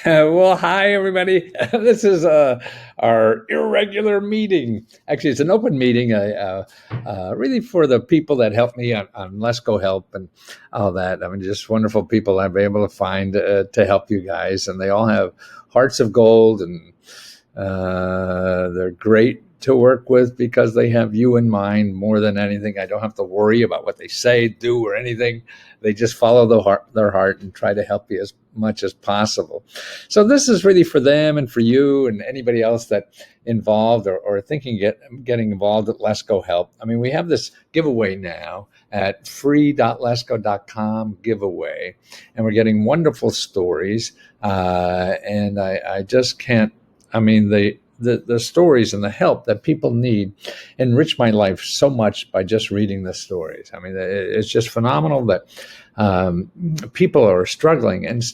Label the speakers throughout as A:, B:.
A: Well, hi, everybody. This is our irregular meeting. Actually, it's an open meeting, really for the people that help me on Let's Go Help and all that. I mean, just wonderful people I've been able to find to help you guys. And they all have hearts of gold, and they're great to work with because they have you in mind more than anything. I don't have to worry about what they say, do, or anything. They just follow their heart and try to help you as much as possible. So this is really for them and for you and anybody else that involved or thinking getting involved at Let's Go Help. I mean, we have this giveaway now at free.lesgo.com giveaway, and we're getting wonderful stories. And I just can't. I mean, the stories and the help that people need enrich my life so much by just reading the stories. I mean, it's just phenomenal that people are struggling and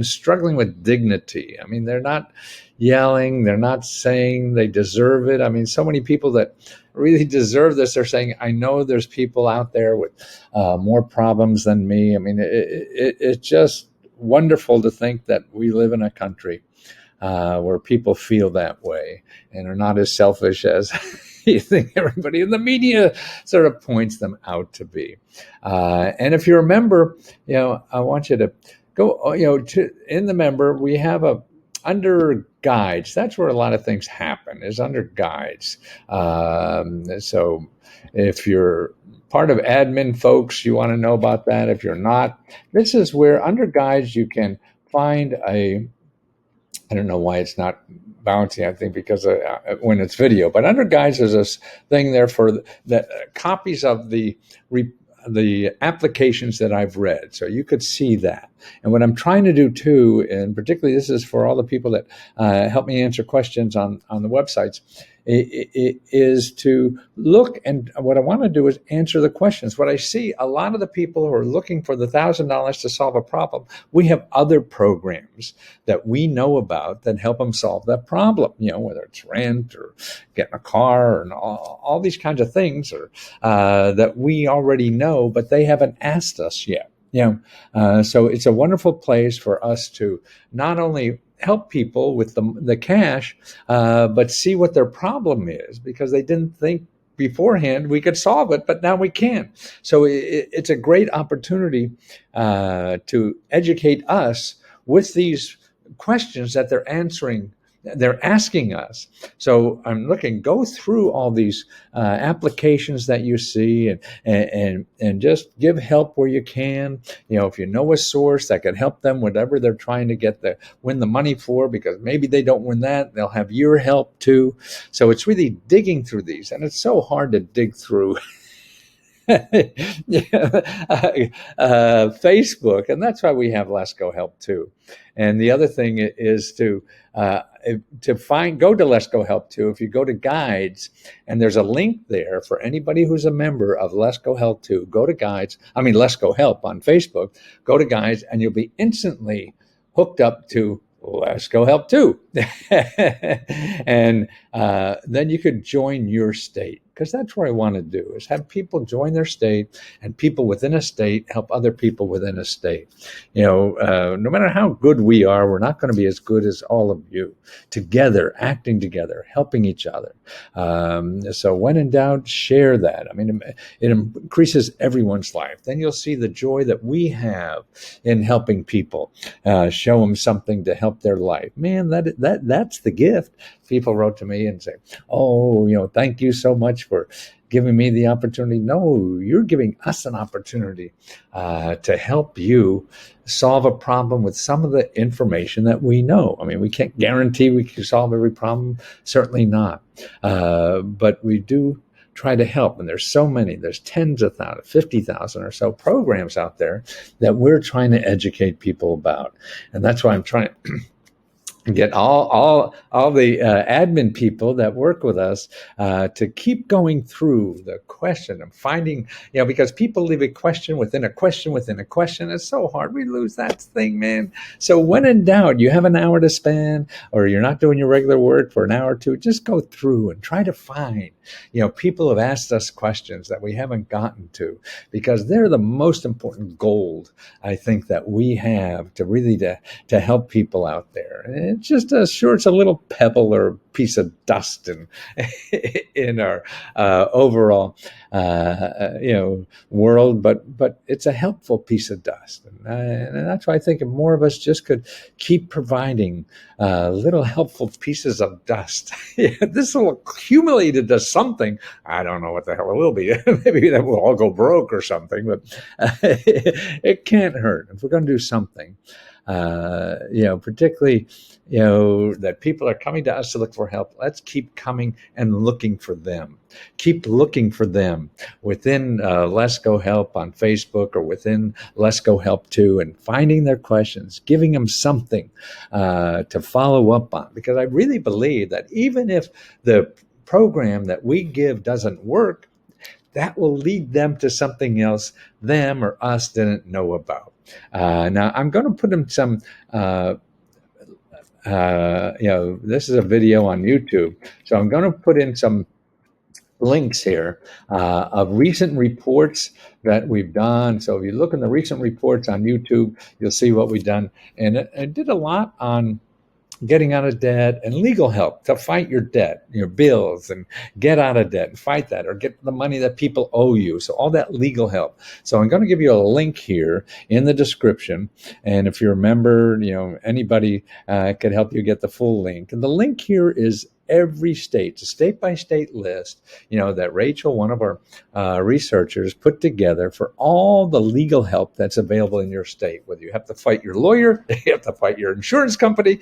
A: struggling with dignity. I mean, they're not yelling, they're not saying they deserve it. I mean, so many people that really deserve this are saying, I know there's people out there with more problems than me. I mean, it's just wonderful to think that we live in a country where people feel that way and are not as selfish as you think everybody in the media sort of points them out to be. And if you're a member, I want you to go, in the member, we have under guides. That's where a lot of things happen, is under guides. So if you're part of admin folks, you want to know about that. If you're not, this is where under guides you can find I don't know why it's not bouncing. I think because when it's video. But under guides, there's this thing there for the copies of the applications that I've read, so you could see that. And what I'm trying to do too, and particularly this is for all the people that help me answer questions on the websites, is to look, and what I want to do is answer the questions. What I see, a lot of the people who are looking for the $1,000 to solve a problem, we have other programs that we know about that help them solve that problem, whether it's rent or getting a car and all these kinds of things, or that we already know, but they haven't asked us yet. So it's a wonderful place for us to not only help people with the cash, but see what their problem is, because they didn't think beforehand we could solve it, but now we can. So it's a great opportunity to educate us with these questions that they're asking us. So I'm looking, go through all these applications that you see, and just give help where you can. If you know a source that can help them, whatever they're trying to win the money for, because maybe they don't win that, they'll have your help too. So it's really digging through these, and it's so hard to dig through Facebook, and that's why we have Let's Go Help too. And the other thing is to go to Let's Go Help too. If you go to guides, and there's a link there for anybody who's a member of Let's Go Help too. Go to guides. Let's Go Help on Facebook. Go to guides, and you'll be instantly hooked up to Let's Go Help too. And then you could join your state, because that's what I want to do, is have people join their state, and people within a state help other people within a state. No matter how good we are, we're not going to be as good as all of you together, acting together, helping each other. So when in doubt, share that. It increases everyone's life. Then you'll see the joy that we have in helping people, show them something to help their life. Man, that's the gift. People wrote to me and say, thank you so much for giving me the opportunity. No, you're giving us an opportunity to help you solve a problem with some of the information that we know. We can't guarantee we can solve every problem, certainly not. But we do try to help. And there's so many, there's tens of thousands, 50,000 or so programs out there that we're trying to educate people about. And that's why I'm trying get all the admin people that work with us to keep going through the question and finding, because people leave a question within a question within a question. It's so hard. We lose that thing, man. So when in doubt, you have an hour to spend, or you're not doing your regular work for an hour or two, just go through and try to find, people who have asked us questions that we haven't gotten to, because they're the most important gold, I think, that we have to really to help people out there. And it's just it's a little pebble or piece of dust in our overall world, but it's a helpful piece of dust, and that's why I think if more of us just could keep providing little helpful pieces of dust, this will accumulate into something. I don't know what the hell it will be. Maybe that will all go broke or something, but it can't hurt if we're going to do something. Particularly, that people are coming to us to look for help. Let's keep coming and looking for them. Keep looking for them within Let's Go Help on Facebook, or within Let's Go Help too, and finding their questions, giving them something to follow up on. Because I really believe that even if the program that we give doesn't work, that will lead them to something else them or us didn't know about. Now, I'm going to put in some, this is a video on YouTube, so I'm going to put in some links here of recent reports that we've done. So if you look in the recent reports on YouTube, you'll see what we've done. And it did a lot on getting out of debt and legal help to fight your debt, your bills, and get out of debt and fight that, or get the money that people owe you. So all that legal help. So I'm going to give you a link here in the description. And if you remember, anybody could help you get the full link. And the link here is every state, a state-by-state list, that Rachel, one of our researchers, put together for all the legal help that's available in your state. Whether you have to fight your lawyer, you have to fight your insurance company,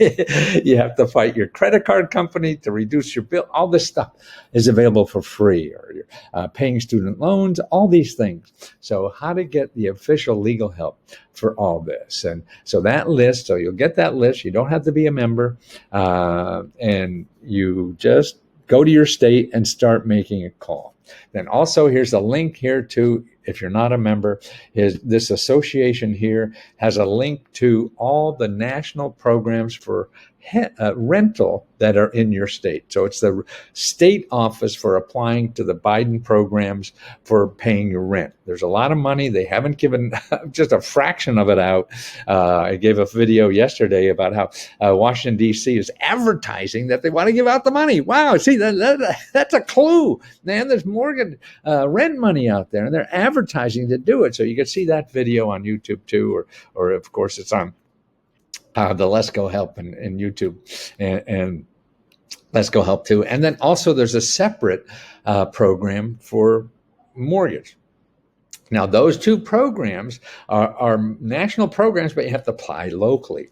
A: you have to fight your credit card company to reduce your bill. All this stuff is available for free, or you're paying student loans, all these things. So how to get the official legal help for all this. And so that list, so you'll get that list. You don't have to be a member, and you just go to your state and start making a call. Then also, here's a link here to, if you're not a member, this association here has a link to all the national programs for rental that are in your state. So it's the state office for applying to the Biden programs for paying your rent. There's a lot of money. They haven't given just a fraction of it out. I gave a video yesterday about how Washington, D.C. is advertising that they want to give out the money. Wow, see, that's a clue. Man, there's mortgage rent money out there, and they're advertising to do it. So you can see that video on YouTube too, or of course it's on the Let's Go Help in YouTube, and Let's Go Help too. And then also there's a separate program for mortgage. Now, those two programs are national programs, but you have to apply locally.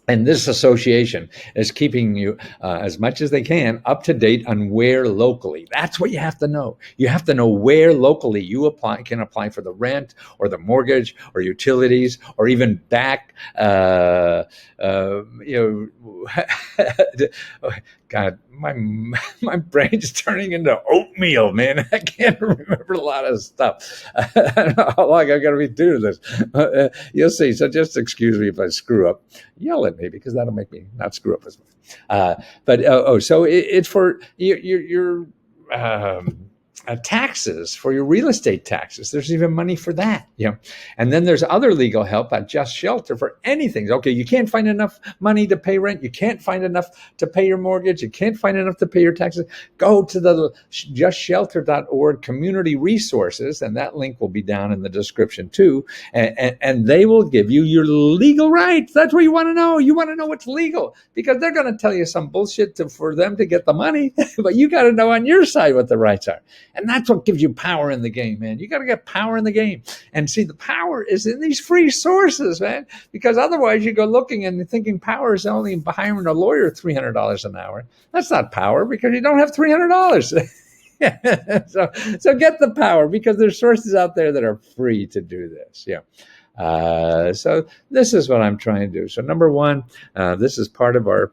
A: And this association is keeping you, as much as they can, up to date on where locally. That's what you have to know. You have to know where locally you can apply for the rent or the mortgage or utilities, or even back, God, my brain's turning into oatmeal, man. I can't remember a lot of stuff. I don't know how long I'm going to be doing this. You'll see. So just excuse me if I screw up. Yell at me, because that'll make me not screw up as much. So it's for your taxes, for your real estate taxes. There's even money for that. And then there's other legal help at Just Shelter for anything. Okay, you can't find enough money to pay rent. You can't find enough to pay your mortgage. You can't find enough to pay your taxes. Go to the justshelter.org community resources, and that link will be down in the description too. And they will give you your legal rights. That's what you want to know. You want to know what's legal, because they're going to tell you some bullshit for them to get the money, but you got to know on your side what the rights are. And that's what gives you power in the game, man. You got to get power in the game. And see, the power is in these free sources, man, because otherwise you go looking and thinking power is only hiring a lawyer $300 an hour. That's not power, because you don't have $300. So get the power, because there's sources out there that are free to do this. So this is what I'm trying to do. So number one, this is part of our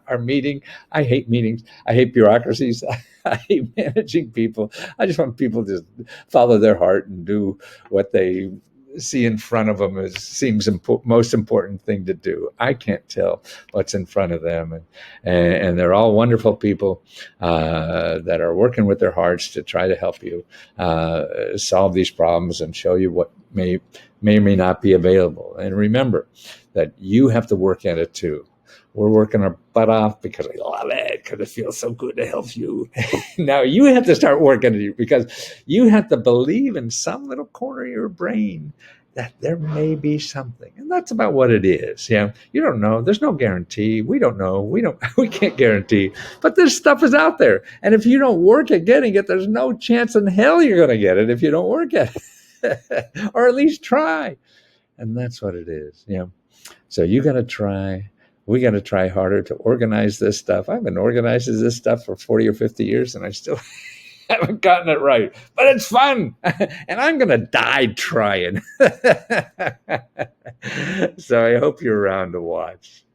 A: our meeting. I hate meetings. I hate bureaucracies. I hate managing people. I just want people to follow their heart and do what they see in front of them as seems most important thing to do. I can't tell what's in front of them, and they're all wonderful people that are working with their hearts to try to help you solve these problems and show you what may or may not be available. And remember that you have to work at it too. We're working our butt off because we love it, because it feels so good to help you. Now you have to start working at it because you have to believe in some little corner of your brain that there may be something. And that's about what it is. Yeah. You don't know. There's no guarantee. We don't know. We can't guarantee. But this stuff is out there. And if you don't work at getting it, there's no chance in hell you're going to get it if you don't work at it. Or at least try. And that's what it is. Yeah. So you got to try. We got to try harder to organize this stuff. I've been organizing this stuff for 40 or 50 years and I still haven't gotten it right, but it's fun. And I'm going to die trying. So I hope you're around to watch.